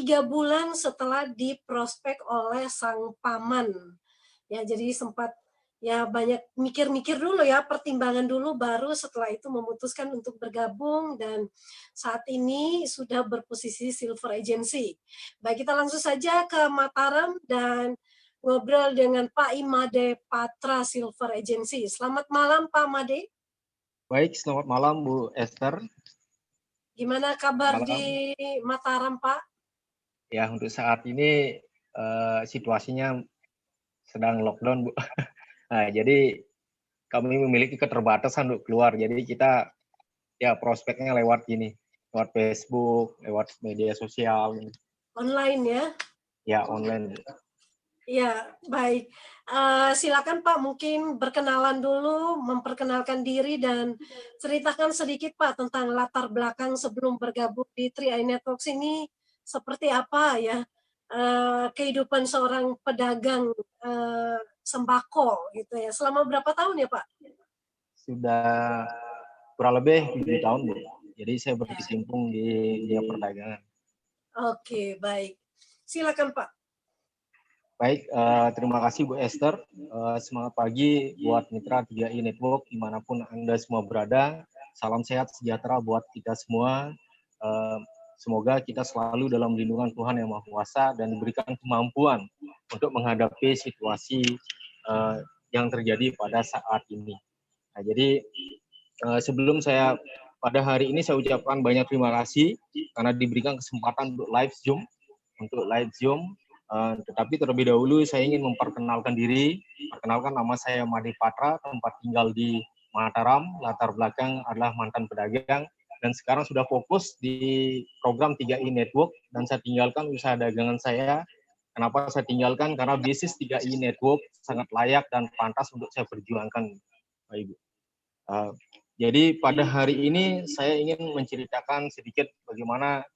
3 bulan setelah diprospek oleh sang paman. Ya, jadi sempat ya banyak mikir-mikir dulu ya, pertimbangan dulu baru setelah itu memutuskan untuk bergabung dan saat ini sudah berposisi Silver Agency. Baik, kita langsung saja ke Mataram dan ngobrol dengan Pak Imade Patra Silver Agency. Selamat malam Pak Made. Baik, selamat malam Bu Esther. Gimana kabar Malam. di Mataram Pak? Ya, untuk saat ini situasinya sedang lockdown Bu. Nah, jadi kami memiliki keterbatasan untuk keluar. Jadi kita ya prospeknya lewat lewat Facebook, lewat media sosial. Online ya? Ya, online. Ya, baik. Silakan Pak, mungkin berkenalan dulu, memperkenalkan diri dan ceritakan sedikit Pak tentang latar belakang sebelum bergabung di 3i Networks ini seperti apa ya kehidupan seorang pedagang sembako gitu ya. Selama berapa tahun ya Pak? Sudah kurang lebih 7 tahun Bu. Jadi saya berkecimpung di dunia perdagangan. Oke, baik. Silakan Pak. Baik, terima kasih Bu Esther. Semangat pagi buat mitra 3i Network dimanapun Anda semua berada. Salam sehat sejahtera buat kita semua. Semoga kita selalu dalam lindungan Tuhan Yang Maha Kuasa dan diberikan kemampuan untuk menghadapi situasi yang terjadi pada saat ini. Nah, jadi sebelum saya pada hari ini saya ucapkan banyak terima kasih karena diberikan kesempatan untuk live Zoom. Tetapi terlebih dahulu saya ingin memperkenalkan diri. Perkenalkan, nama saya Made Patra, tempat tinggal di Mataram, latar belakang adalah mantan pedagang, dan sekarang sudah fokus di program 3i Network, dan saya tinggalkan usaha dagangan saya. Kenapa saya tinggalkan? Karena bisnis 3i Network sangat layak dan pantas untuk saya perjuangkan, Pak Ibu. Jadi pada hari ini saya ingin menceritakan sedikit bagaimana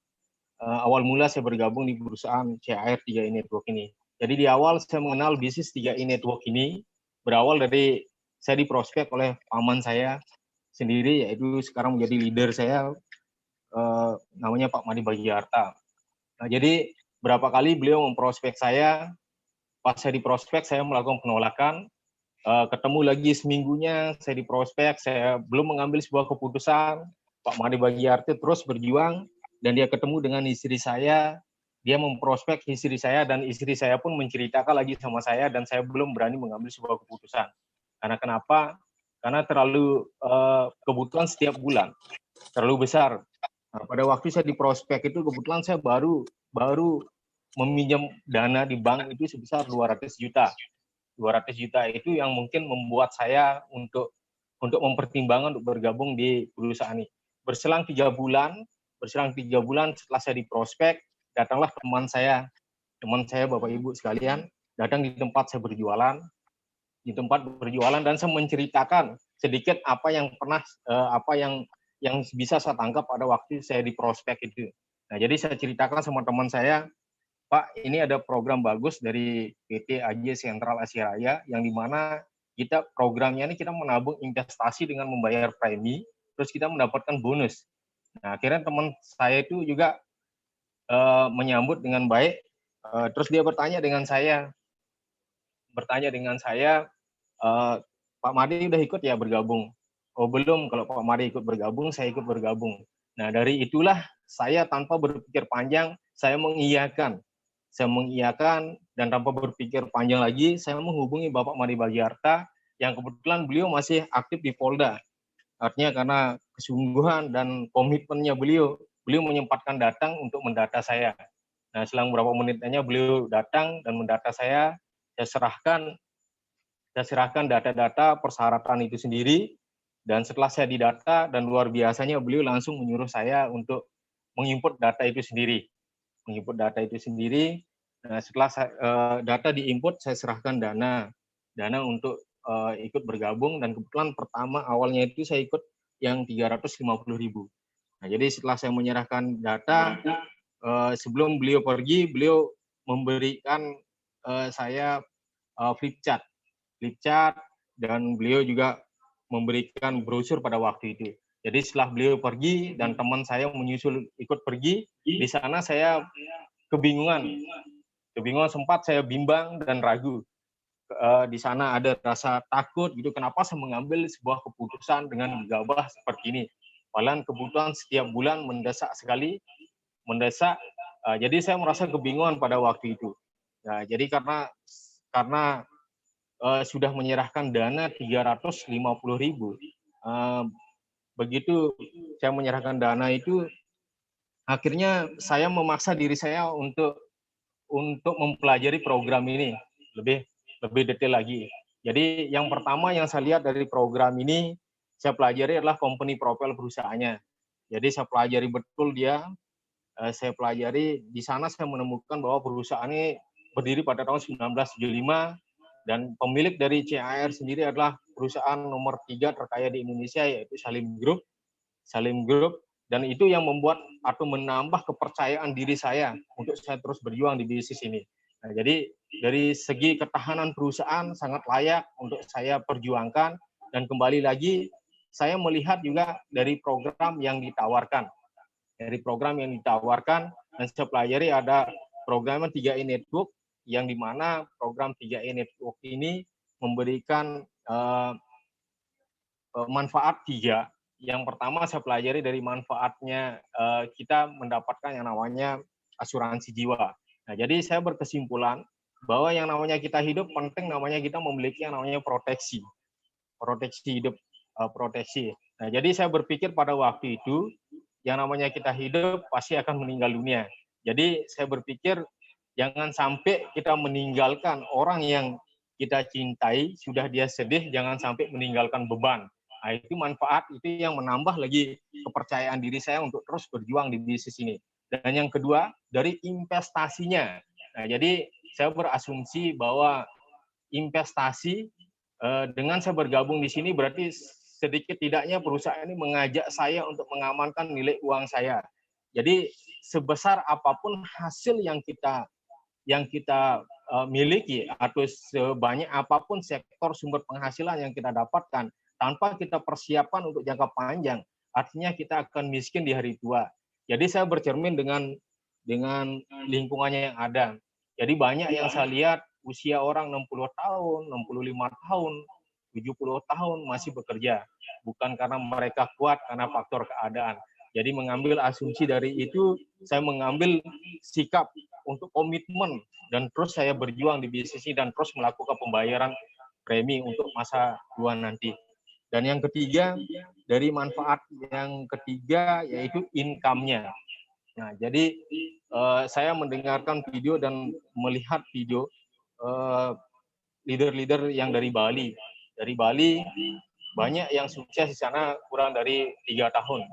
awal mula saya bergabung di perusahaan CAR 3i Network ini. Jadi di awal saya mengenal bisnis 3i Network ini berawal dari saya diprospek oleh paman saya sendiri, yaitu sekarang menjadi leader saya, namanya Pak Madi Bagiarta. Nah, jadi berapa kali beliau memprospek saya, pas saya diprospek saya melakukan penolakan, ketemu lagi seminggunya saya diprospek, saya belum mengambil sebuah keputusan, Pak Madi Bagiarta terus berjuang, dan dia ketemu dengan istri saya, dia memprospek istri saya, dan istri saya pun menceritakan lagi sama saya, dan saya belum berani mengambil sebuah keputusan. Karena kenapa? Karena terlalu kebutuhan setiap bulan, terlalu besar. Nah, pada waktu saya diprospek itu kebetulan saya baru meminjam dana di bank itu sebesar 200 juta. 200 juta itu yang mungkin membuat saya untuk mempertimbangkan untuk bergabung di perusahaan ini. Berselang 3 bulan setelah saya diprospek, datanglah teman saya Bapak Ibu sekalian, datang di tempat saya berjualan, dan saya menceritakan sedikit apa yang bisa saya tangkap pada waktu saya diprospek itu. Nah, jadi saya ceritakan sama teman saya, Pak, ini ada program bagus dari PT AJ Sentral Asia Raya, yang dimana kita programnya ini kita menabung investasi dengan membayar premi, terus kita mendapatkan bonus. Nah, akhirnya teman saya itu juga menyambut dengan baik, terus dia bertanya dengan saya, Pak Made udah ikut ya bergabung? Oh belum, kalau Pak Made ikut bergabung, saya ikut bergabung. Nah, dari itulah saya tanpa berpikir panjang, saya mengiyakan, dan tanpa berpikir panjang lagi, saya menghubungi Bapak Made Bagiarta, yang kebetulan beliau masih aktif di Polda. Artinya karena kesungguhan dan komitmennya beliau menyempatkan datang untuk mendata saya. Nah, selang beberapa menitnya beliau datang dan mendata saya serahkan data-data persyaratan itu sendiri, dan setelah saya didata, dan luar biasanya beliau langsung menyuruh saya untuk menginput data itu sendiri. Nah, setelah data diinput, saya serahkan dana untuk ikut bergabung, dan kebetulan pertama awalnya itu saya ikut yang 350.000. Nah, jadi setelah saya menyerahkan data, sebelum beliau pergi, beliau memberikan saya flip chart, dan beliau juga memberikan brosur pada waktu itu. Jadi setelah beliau pergi dan teman saya menyusul ikut pergi, di sana saya kebingungan. Kebingungan, sempat saya bimbang dan ragu. Di sana ada rasa takut gitu, kenapa saya mengambil sebuah keputusan dengan gegabah seperti ini. Padahal kebutuhan setiap bulan mendesak sekali, jadi saya merasa kebingungan pada waktu itu. Nah, jadi karena sudah menyerahkan dana 350.000, begitu saya menyerahkan dana itu, akhirnya saya memaksa diri saya untuk mempelajari program ini lebih detail lagi. Jadi yang pertama yang saya lihat dari program ini, saya pelajari adalah company profile perusahaannya. Jadi saya pelajari betul dia, saya pelajari di sana, saya menemukan bahwa perusahaan ini berdiri pada tahun 1975 dan pemilik dari CAR sendiri adalah perusahaan nomor 3 terkaya di Indonesia, yaitu Salim Group. Dan itu yang membuat atau menambah kepercayaan diri saya untuk saya terus berjuang di bisnis ini. Nah, jadi dari segi ketahanan perusahaan sangat layak untuk saya perjuangkan, dan kembali lagi saya melihat juga dari program yang ditawarkan. Dan saya pelajari ada program 3i Network, yang dimana program 3i Network ini memberikan manfaat 3. Yang pertama saya pelajari dari manfaatnya, kita mendapatkan yang namanya asuransi jiwa. Nah, jadi saya berkesimpulan bahwa yang namanya kita hidup penting namanya kita memiliki yang namanya proteksi hidup, proteksi. Nah, jadi saya berpikir pada waktu itu yang namanya kita hidup pasti akan meninggal dunia. Jadi saya berpikir jangan sampai kita meninggalkan orang yang kita cintai, sudah dia sedih, jangan sampai meninggalkan beban. Nah, itu manfaat, itu yang menambah lagi kepercayaan diri saya untuk terus berjuang di bisnis ini. Dan yang kedua, dari investasinya. Nah, jadi saya berasumsi bahwa investasi, dengan saya bergabung di sini berarti sedikit tidaknya perusahaan ini mengajak saya untuk mengamankan nilai uang saya. Jadi sebesar apapun hasil yang kita miliki, atau sebanyak apapun sektor sumber penghasilan yang kita dapatkan, tanpa kita persiapkan untuk jangka panjang, artinya kita akan miskin di hari tua. Jadi saya bercermin dengan lingkungannya yang ada. Jadi banyak yang saya lihat usia orang 60 tahun, 65 tahun, 70 tahun masih bekerja. Bukan karena mereka kuat, karena faktor keadaan. Jadi mengambil asumsi dari itu, saya mengambil sikap untuk komitmen dan terus saya berjuang di bisnis ini dan terus melakukan pembayaran premi untuk masa tua nanti. Dan yang ketiga, dari manfaat yang ketiga yaitu income-nya. Nah, jadi saya mendengarkan video dan melihat video leader-leader yang dari Bali. Dari Bali banyak yang sukses di sana kurang dari 3 tahun.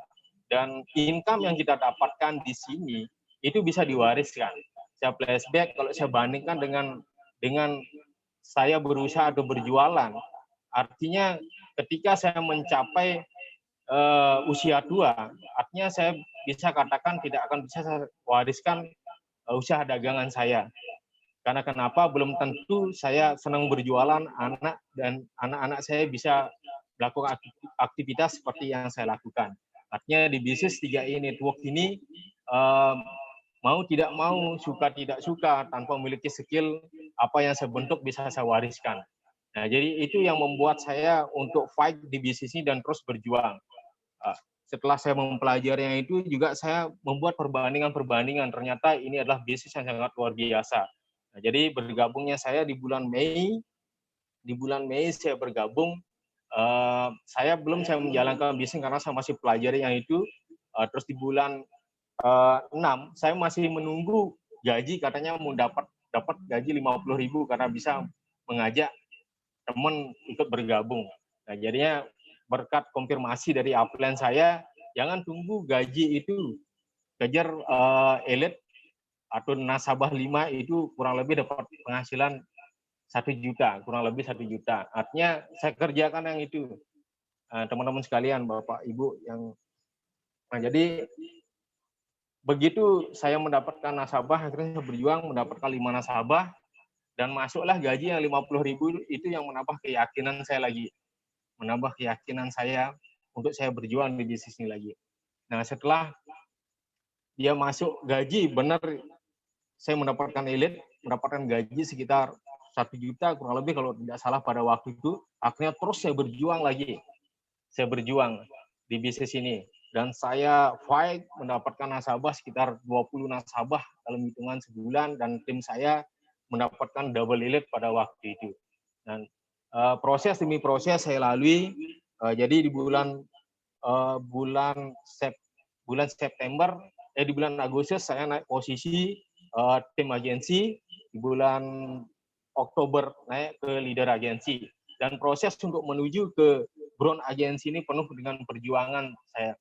Dan income yang kita dapatkan di sini itu bisa diwariskan. Saya flashback, kalau saya bandingkan dengan saya berusaha atau berjualan, artinya ketika saya mencapai usia tua, artinya saya bisa katakan tidak akan bisa saya wariskan usaha dagangan saya. Karena kenapa? Belum tentu saya senang berjualan, anak-anak saya bisa melakukan aktivitas seperti yang saya lakukan. Artinya di bisnis 3i Network ini, mau tidak mau, suka tidak suka, tanpa memiliki skill, apa yang saya bentuk bisa saya wariskan. Nah, jadi itu yang membuat saya untuk fight di bisnis ini dan terus berjuang. Setelah saya mempelajarinya itu juga saya membuat perbandingan. Ternyata ini adalah bisnis yang sangat luar biasa. Nah, jadi bergabungnya saya di bulan Mei saya bergabung. Saya menjalankan bisnis karena saya masih pelajari yang itu. Terus di bulan 6 saya masih menunggu gaji, katanya mau dapat gaji 50.000 karena bisa mengajak teman ikut bergabung. Nah, jadinya berkat konfirmasi dari upline saya, jangan tunggu gaji itu, kejar elite atau nasabah 5 itu kurang lebih dapat penghasilan 1 juta, kurang lebih 1 juta. Artinya saya kerjakan yang itu. Teman-teman sekalian, Bapak Ibu yang jadi begitu saya mendapatkan nasabah, akhirnya saya berjuang mendapatkan 5 nasabah dan masuklah gaji yang 50.000 itu yang menambah keyakinan saya lagi. Menambah keyakinan saya untuk saya berjuang di bisnis ini lagi. Nah, setelah dia masuk gaji benar saya mendapatkan elite, mendapatkan gaji sekitar 1 juta kurang lebih kalau tidak salah pada waktu itu. Akhirnya terus saya berjuang lagi. Saya berjuang di bisnis ini. Dan saya fight mendapatkan nasabah sekitar 20 nasabah dalam hitungan sebulan, dan tim saya mendapatkan double elite pada waktu itu. Dan proses demi proses saya lalui. Jadi di bulan September, di bulan Agustus saya naik posisi tim agensi, di bulan Oktober naik ke leader agensi. Dan proses untuk menuju ke Brown agensi ini penuh dengan perjuangan saya.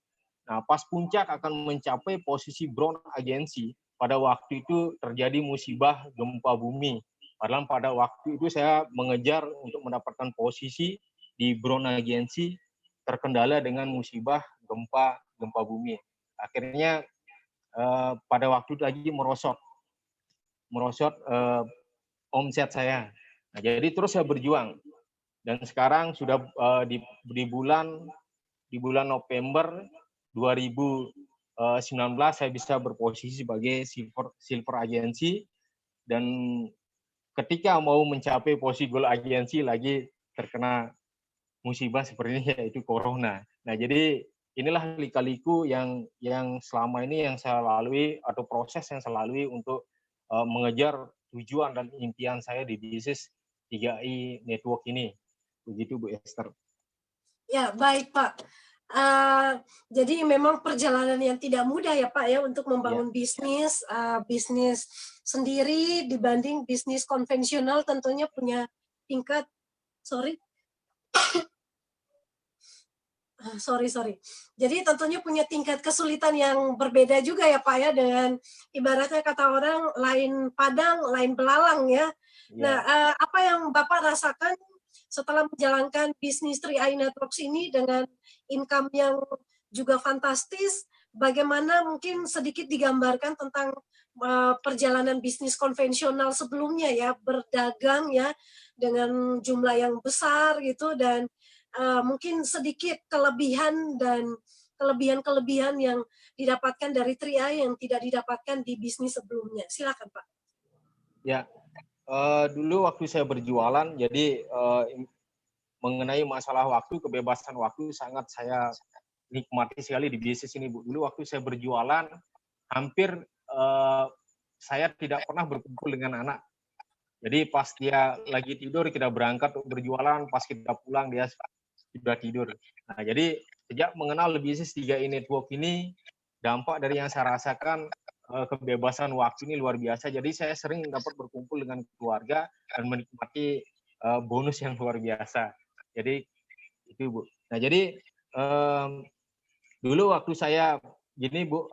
Nah, pas puncak akan mencapai posisi Brown agensi, pada waktu itu terjadi musibah gempa bumi. Padahal pada waktu itu saya mengejar untuk mendapatkan posisi di Brown agensi, terkendala dengan musibah gempa bumi. Akhirnya pada waktu itu lagi merosot omset saya. Nah, jadi terus saya berjuang, dan sekarang sudah di bulan November 2019 saya bisa berposisi sebagai silver agensi, dan ketika mau mencapai posisi gold agensi lagi terkena musibah seperti ini, yaitu corona. Nah, jadi inilah lika-liku yang selama ini yang saya lalui, atau proses yang saya lalui untuk mengejar tujuan dan impian saya di bisnis 3i Network ini. Begitu Bu Esther. Ya, baik Pak. Jadi memang perjalanan yang tidak mudah ya Pak ya untuk membangun bisnis sendiri dibanding bisnis konvensional, tentunya punya tingkat sorry. Jadi tentunya punya tingkat kesulitan yang berbeda juga ya Pak ya, dengan ibaratnya kata orang lain padang, lain belalang ya. Nah, apa yang Bapak rasakan setelah menjalankan bisnis 3i Networks ini dengan income yang juga fantastis? Bagaimana mungkin sedikit digambarkan tentang perjalanan bisnis konvensional sebelumnya ya, berdagang ya dengan jumlah yang besar gitu, dan mungkin sedikit kelebihan yang didapatkan dari 3i yang tidak didapatkan di bisnis sebelumnya. Silakan Pak. Ya, dulu waktu saya berjualan, jadi mengenai masalah waktu, kebebasan waktu sangat saya nikmati sekali di bisnis ini, Bu. Dulu waktu saya berjualan, hampir saya tidak pernah berkumpul dengan anak. Jadi pas dia lagi tidur, kita berangkat untuk berjualan, pas kita pulang dia sudah tidur. Nah, jadi sejak mengenal bisnis 3i Network ini, dampak dari yang saya rasakan, kebebasan waktu ini luar biasa. Jadi saya sering dapat berkumpul dengan keluarga dan menikmati bonus yang luar biasa. Jadi itu Bu. Nah, jadi dulu waktu saya gini Bu,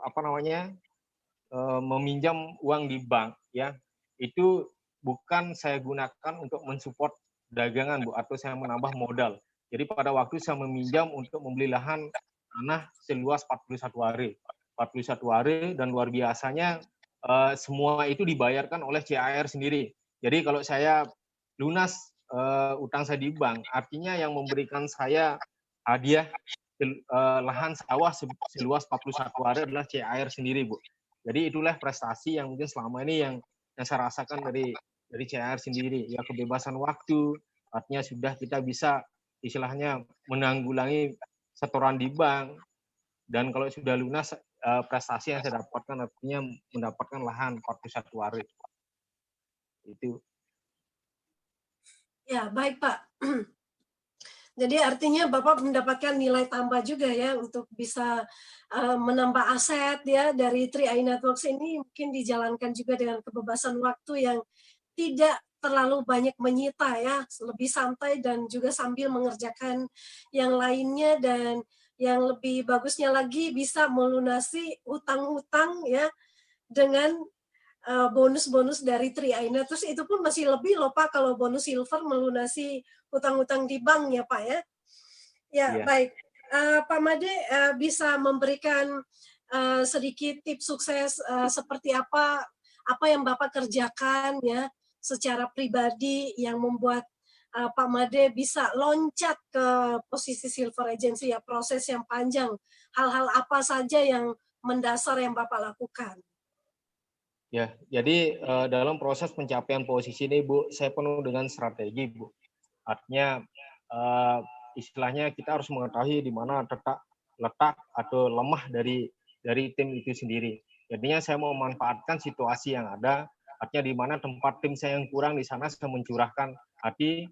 meminjam uang di bank ya, itu bukan saya gunakan untuk mensupport dagangan Bu, atau saya menambah modal. Jadi pada waktu saya meminjam untuk membeli lahan tanah seluas 41 hari, dan luar biasanya semua itu dibayarkan oleh CAR sendiri. Jadi kalau saya lunas utang saya di bank, artinya yang memberikan saya hadiah lahan sawah seluas 41 hari adalah CAR sendiri Bu. Jadi itulah prestasi yang mungkin selama ini yang saya rasakan dari CAR sendiri. Ya, kebebasan waktu, artinya sudah kita bisa istilahnya menanggulangi setoran di bank, dan kalau sudah lunas prestasi yang saya dapatkan artinya mendapatkan lahan 41 hari. Itu. Ya, baik Pak. Jadi artinya Bapak mendapatkan nilai tambah juga ya untuk bisa menambah aset ya dari 3i Networks ini, mungkin dijalankan juga dengan kebebasan waktu yang tidak terlalu banyak menyita ya, lebih santai dan juga sambil mengerjakan yang lainnya, dan yang lebih bagusnya lagi bisa melunasi hutang-hutang ya dengan bonus-bonus dari 3i. Nah, terus itu pun masih lebih loh Pak kalau bonus silver melunasi hutang-hutang di bank ya Pak ya. Ya, baik. Pak Made bisa memberikan sedikit tips sukses seperti apa yang Bapak kerjakan ya secara pribadi yang membuat Pak Made bisa loncat ke posisi silver agency ya, proses yang panjang. Hal-hal apa saja yang mendasar yang Bapak lakukan? Ya, jadi dalam proses pencapaian posisi ini, Bu, saya penuh dengan strategi, Bu. Artinya eh, istilahnya kita harus mengetahui di mana letak atau lemah dari tim itu sendiri. Jadinya saya mau memanfaatkan situasi yang ada, artinya di mana tempat tim saya yang kurang, di sana saya mencurahkan hati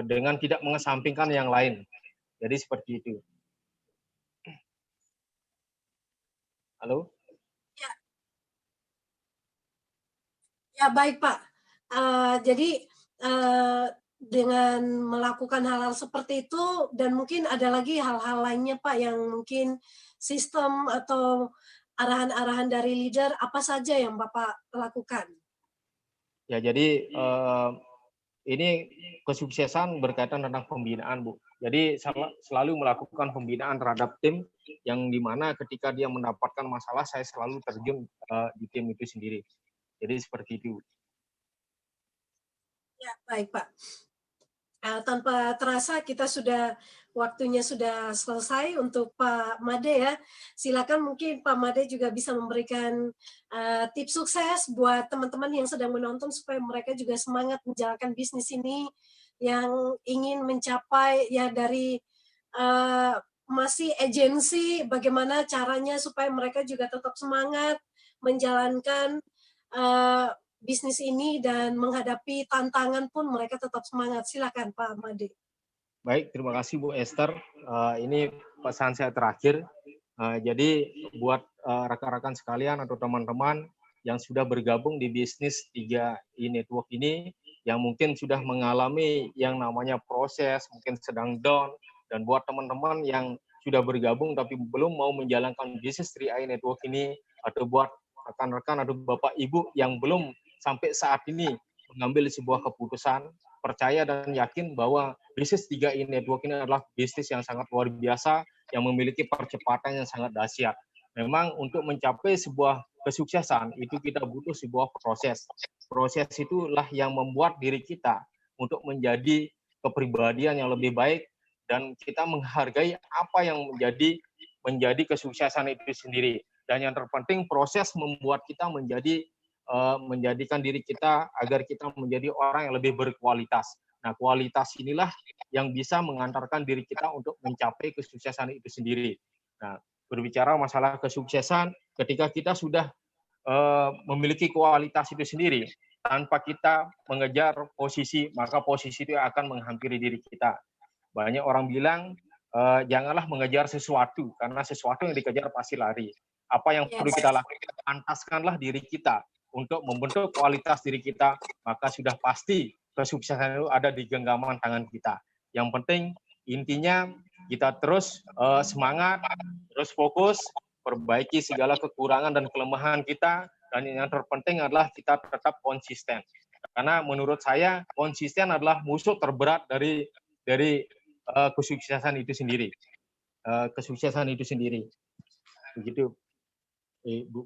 dengan tidak mengesampingkan yang lain. Jadi seperti itu. Halo? Ya, ya baik Pak. Jadi dengan melakukan hal-hal seperti itu dan mungkin ada lagi hal-hal lainnya Pak yang mungkin sistem atau arahan-arahan dari leader apa saja yang Bapak lakukan? Ya, jadi ini kesuksesan berkaitan tentang pembinaan, Bu. Jadi selalu melakukan pembinaan terhadap tim yang dimana ketika dia mendapatkan masalah, saya selalu terjun di tim itu sendiri. Jadi seperti itu. Ya, baik Pak. Tanpa terasa kita waktunya sudah selesai untuk Pak Made ya. Silakan mungkin Pak Made juga bisa memberikan tips sukses buat teman-teman yang sedang menonton supaya mereka juga semangat menjalankan bisnis ini yang ingin mencapai ya dari masih agensi, bagaimana caranya supaya mereka juga tetap semangat menjalankan bisnis ini dan menghadapi tantangan pun mereka tetap semangat. Silakan Pak Made. Baik, terima kasih Bu Esther. Ini pesan saya terakhir. Jadi buat rekan-rekan sekalian atau teman-teman yang sudah bergabung di bisnis 3i Network ini, yang mungkin sudah mengalami yang namanya proses, mungkin sedang down, dan buat teman-teman yang sudah bergabung tapi belum mau menjalankan bisnis 3i Network ini, atau buat rekan-rekan atau Bapak Ibu yang belum sampai saat ini mengambil sebuah keputusan, percaya dan yakin bahwa bisnis 3i Network ini adalah bisnis yang sangat luar biasa, yang memiliki percepatan yang sangat dahsyat. Memang untuk mencapai sebuah kesuksesan itu kita butuh sebuah proses. Proses itulah yang membuat diri kita untuk menjadi kepribadian yang lebih baik dan kita menghargai apa yang menjadi kesuksesan itu sendiri. Dan yang terpenting proses membuat kita menjadikan diri kita agar kita menjadi orang yang lebih berkualitas. Nah, kualitas inilah yang bisa mengantarkan diri kita untuk mencapai kesuksesan itu sendiri. Nah, berbicara masalah kesuksesan, ketika kita sudah memiliki kualitas itu sendiri, tanpa kita mengejar posisi, maka posisi itu akan menghampiri diri kita. Banyak orang bilang, janganlah mengejar sesuatu, karena sesuatu yang dikejar pasti lari. Apa yang perlu kita lakukan, pantaskanlah diri kita untuk membentuk kualitas diri kita, maka sudah pasti kesuksesan itu ada di genggaman tangan kita. Yang penting intinya kita terus semangat, terus fokus, perbaiki segala kekurangan dan kelemahan kita, dan yang terpenting adalah kita tetap konsisten. Karena menurut saya konsisten adalah musuh terberat dari kesuksesan itu sendiri. Kesuksesan itu sendiri. Begitu, Bu.